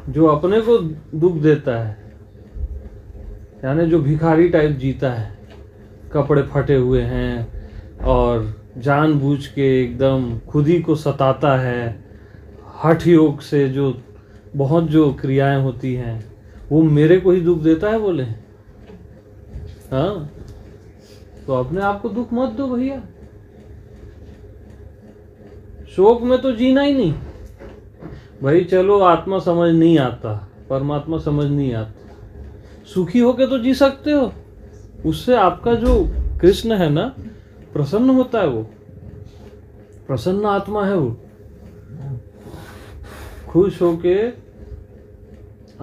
जो अपने को दुख देता है, यानी जो भिखारी टाइप जीता है, कपड़े फटे हुए हैं और जानबूझ के एकदम खुद ही को सताता है, हठ योग से जो बहुत जो क्रियाएं होती हैं, वो मेरे को ही दुख देता है बोले। हाँ, तो अपने आप को दुख मत दो भैया। शोक में तो जीना ही नहीं भाई। चलो आत्मा समझ नहीं आता, परमात्मा समझ नहीं आता, सुखी होके तो जी सकते हो, उससे आपका जो कृष्ण है ना प्रसन्न होता है, वो प्रसन्न आत्मा है, वो खुश होके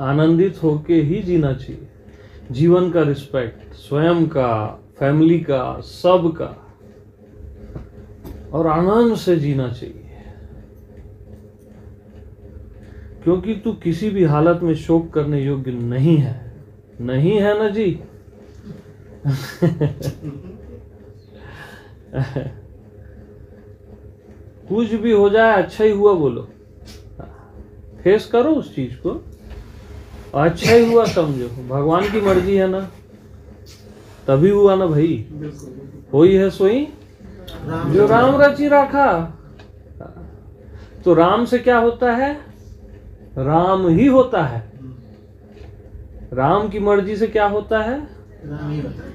आनंदित होके ही जीना चाहिए। जीवन का रिस्पेक्ट, स्वयं का, फैमिली का, सब का, और आनंद से जीना चाहिए। क्योंकि तू किसी भी हालत में शोक करने योग्य नहीं है। नहीं है ना जी। कुछ भी हो जाए अच्छा ही हुआ बोलो, फेस करो उस चीज को, अच्छा ही हुआ समझो, भगवान की मर्जी है ना, तभी हुआ ना भाई। होई है सोई जो राम रची रखा। तो राम से क्या होता है? राम ही होता है। राम की मर्जी से क्या होता है?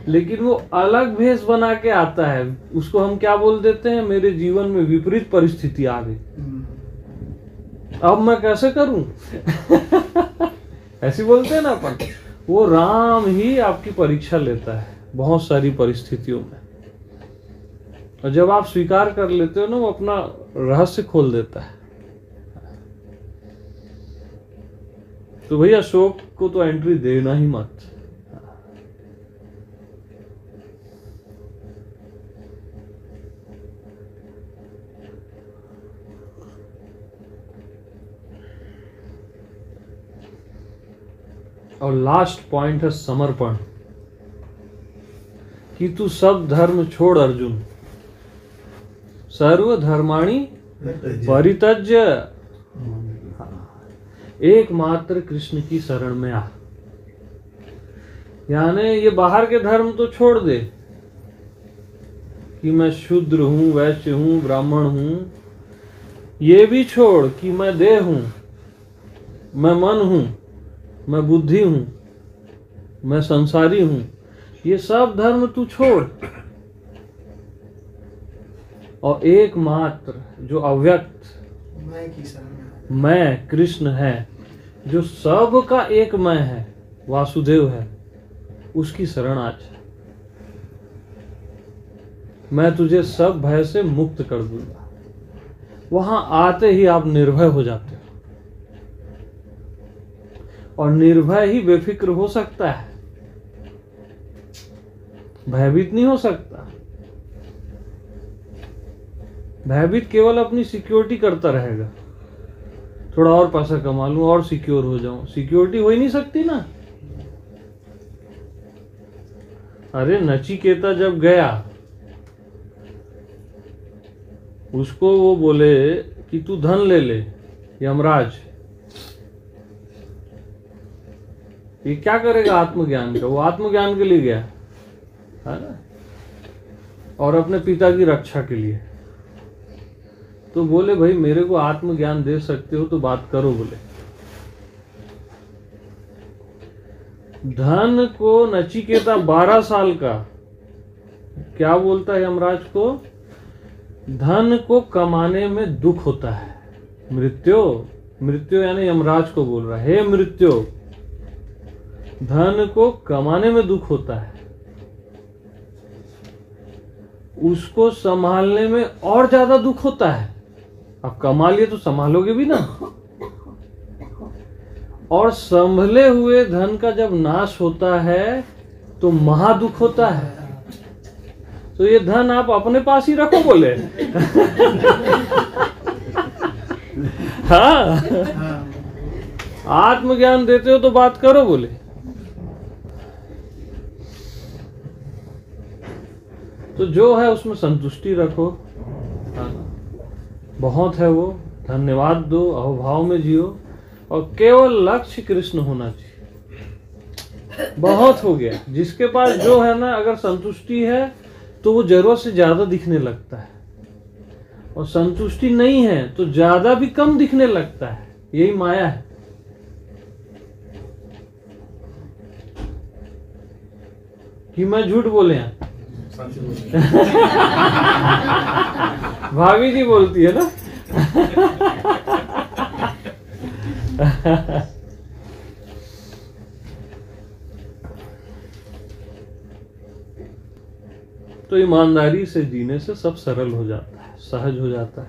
लेकिन वो अलग भेष बना के आता है, उसको हम क्या बोल देते हैं? मेरे जीवन में विपरीत परिस्थिति आ गई, अब मैं कैसे करूं? ऐसी बोलते हैं ना अपन। वो राम ही आपकी परीक्षा लेता है बहुत सारी परिस्थितियों में, और जब आप स्वीकार कर लेते हो ना, वो अपना रहस्य खोल देता है। तो भैया शोक को तो एंट्री देना ही मत। और लास्ट पॉइंट है समर्पण, कि तू सब धर्म छोड़ अर्जुन, सर्व धर्माणि परित्यज्य, एकमात्र कृष्ण की शरण में आ। यानी ये बाहर के धर्म तो छोड़ दे, कि मैं शूद्र हूं, वैश्य हूं, ब्राह्मण हूं, ये भी छोड़ कि मैं देह हूं, मैं मन हूं, मैं बुद्धि हूं, मैं संसारी हूं, ये सब धर्म तू छोड़, और एकमात्र जो अव्यक्त मैं कृष्ण है, जो सब का एक मैं है, वासुदेव है, उसकी शरण आ जा। मैं तुझे सब भय से मुक्त कर दूंगा। वहां आते ही आप निर्भय हो जाते हो, और निर्भय ही बेफिक्र हो सकता है, भयभीत नहीं हो सकता। भयभीत केवल अपनी सिक्योरिटी करता रहेगा, थोड़ा और पैसा कमा लूं और सिक्योर हो जाऊं। सिक्योरिटी हो ही नहीं सकती ना। अरे नचिकेता जब गया, उसको वो बोले कि तू धन ले ले, यमराज। ये क्या करेगा आत्मज्ञान का? वो आत्मज्ञान के लिए गया है ना, और अपने पिता की रक्षा के लिए। तो बोले भाई मेरे को आत्मज्ञान दे सकते हो तो बात करो। बोले धन को नचिकेता 12 साल का क्या बोलता है यमराज को? धन को कमाने में दुख होता है। मृत्यु, मृत्यु यानी यमराज को बोल रहा है, हे मृत्यु, धन को कमाने में दुख होता है, उसको संभालने में और ज्यादा दुख होता है। अब कमा लिए तो संभालोगे भी ना, और संभले हुए धन का जब नाश होता है तो महादुख होता है। तो ये धन आप अपने पास ही रखो बोले। हाँ, आत्मज्ञान देते हो तो बात करो बोले। तो जो है उसमें संतुष्टि रखो, बहुत है वो, धन्यवाद दो, अहोभाव में जियो, और केवल लक्ष्य कृष्ण होना चाहिए। बहुत हो गया। जिसके पास जो है ना, अगर संतुष्टि है तो वो जरूरत से ज्यादा दिखने लगता है, और संतुष्टि नहीं है तो ज्यादा भी कम दिखने लगता है। यही माया है। कि मैं झूठ बोले हैं? भाभी जी बोलती है ना। तो ईमानदारी से जीने से सब सरल हो जाता है, सहज हो जाता है।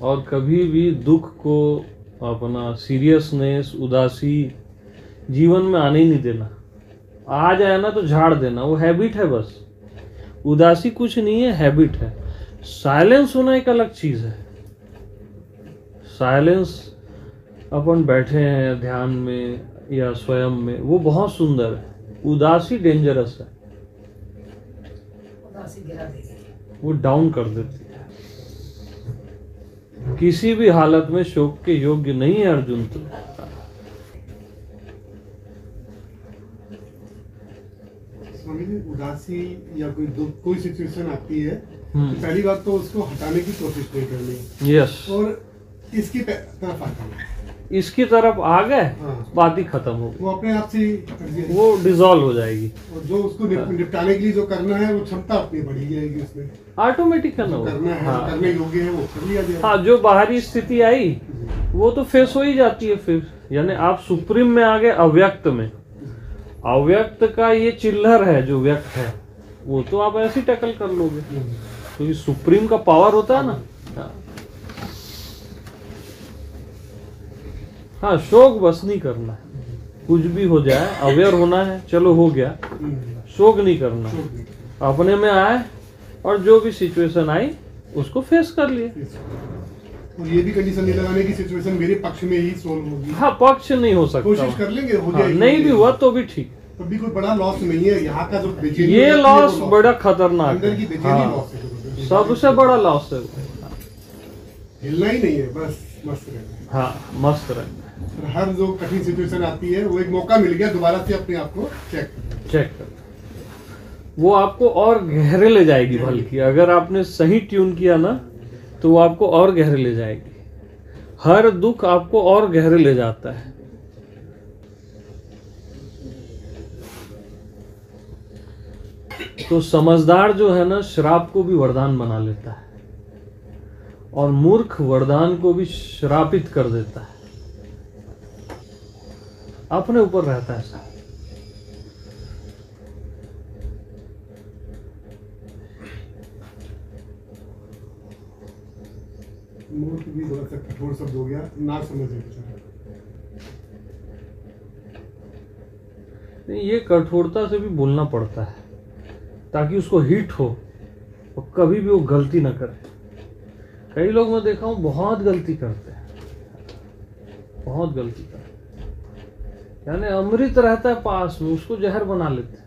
और कभी भी दुख को, अपना सीरियसनेस, उदासी जीवन में आने ही नहीं देना। आ जाए ना तो झाड़ देना, वो हैबिट है बस। उदासी कुछ नहीं है, हैबिट है। साइलेंस होना एक अलग चीज है। साइलेंस अपन बैठे हैं ध्यान में या स्वयं में, वो बहुत सुंदर है। उदासी डेंजरस है, उदासी गिरा देगी। वो डाउन कर देती है। किसी भी हालत में शोक के योग्य नहीं है अर्जुन तो। स्वामी जी, उदासी या कोई दुख, कोई सिचुएशन आती है हम्म। तो पहली बात तो उसको हटाने की कोशिश नहीं करनी यस, और इसकी तरफ आ जाना। इसकी तरफ आ गए, हाँ। बात ही खत्म हो गई, वो अपने आप से वो डिसॉल्व हो जाएगी, और जो उसको निपटाने के लिए जो करना है वो क्षमता अपनी बढ़ी जाएगी उसमें। ऑटोमेटिक करना जो करना होगा। है, हाँ। करने योग्य है वो कर लिया जाएगा। हाँ, जो बाहरी स्थिति आई वो तो फेस हो ही जाती है फिर। यानी आप सुप्रीम में आ गए, अव्यक्त में। अव्यक्त का ये चिल्लर है जो व्यक्त है, वो तो आप ऐसे ही टैकल कर लोगे, क्योंकि सुप्रीम का पावर होता है ना। हाँ, हाँ, शोक बस नहीं करना है, कुछ भी हो जाए अवेयर होना है, चलो हो गया, शोक नहीं करना है। अपने में आए और जो भी सिचुएशन आई उसको फेस कर लिए। और ये भी कंडीशन नहीं लगाने की सिचुएशन मेरे पक्ष में ही सोल्व होगी। हाँ, पक्ष नहीं हो सकता, कोशिश कर लेंगे, हो हाँ, जाएगी। नहीं भी हुआ तो भी ठीक। तब भी कोई बड़ा लॉस नहीं है। यहाँ का जो बेचैनी ये होती है, लॉस वो बड़ा खतरनाक अंदर की है। बेचैनी हाँ, लॉस है। सबसे बड़ा लॉस है। हिलना ही नहीं है, बस मस्त रहना है। हाँ, मस्त रहना है, और हर जो कठिन सिचुएशन आती है वो एक मौका मिल गया दोबारा से अपने आप को चेक। चेक कर, वो आपको और गहरे ले जाएगी। बल्कि अगर आपने सही ट्यून किया ना तो वो आपको और गहरे ले जाएगी। हर दुख आपको और गहरे ले जाता है। तो समझदार जो है ना, श्राप को भी वरदान बना लेता है, और मूर्ख वरदान को भी श्रापित कर देता है। अपने ऊपर रहता है सब। मूर्ख भी थोड़ा सा कठोर शब्द हो गया, ना समझ बेचारा। नहीं, ये कठोरता से भी बोलना पड़ता है ताकि उसको हिट हो और कभी भी वो गलती ना करे। कई लोग मैं देखा हूँ बहुत गलती करते हैं, बहुत गलती करते हैं। यानी अमृत रहता है पास में, उसको जहर बना लेते हैं।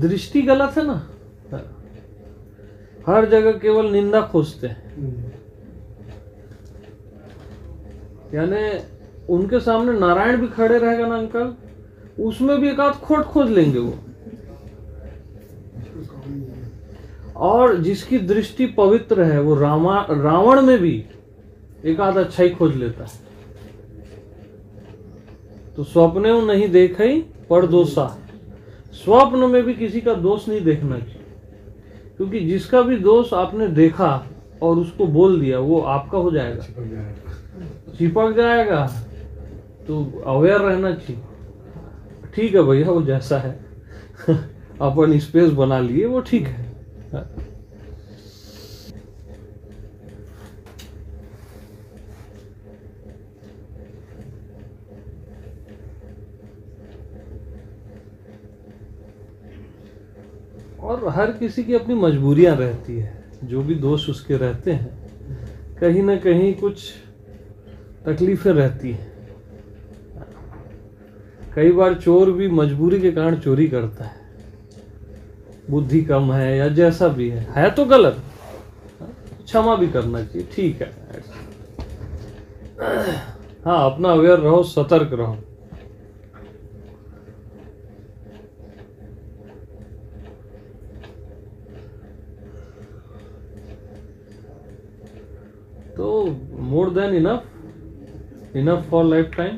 दृष्टि गलत है ना, हर जगह केवल निंदा खोजते हैं। यानी उनके सामने नारायण भी खड़े रहेगा ना अंकल, उसमें भी एक आध खोट खोज लेंगे वो। और जिसकी दृष्टि पवित्र है वो रावण में भी एक आध अच्छा ही खोज लेता है। तो स्वप्ने नहीं देखई पर दोषा, स्वप्न में भी किसी का दोष नहीं देखना चाहिए, क्योंकि जिसका भी दोष आपने देखा और उसको बोल दिया वो आपका हो जाएगा, चिपक जाएगा। तो अवेयर रहना चाहिए। ठीक है भैया, वो जैसा है अपन स्पेस बना लिए, वो ठीक है। और हर किसी की अपनी मजबूरियां रहती है। जो भी दोस्त उसके रहते हैं, कहीं ना कहीं कुछ तकलीफें रहती हैं। कई बार चोर भी मजबूरी के कारण चोरी करता है, बुद्धि कम है या जैसा भी है तो गलत, क्षमा भी करना चाहिए, ठीक है। हाँ, अपना अवेयर रहो, सतर्क रहो। तो more than enough for life time.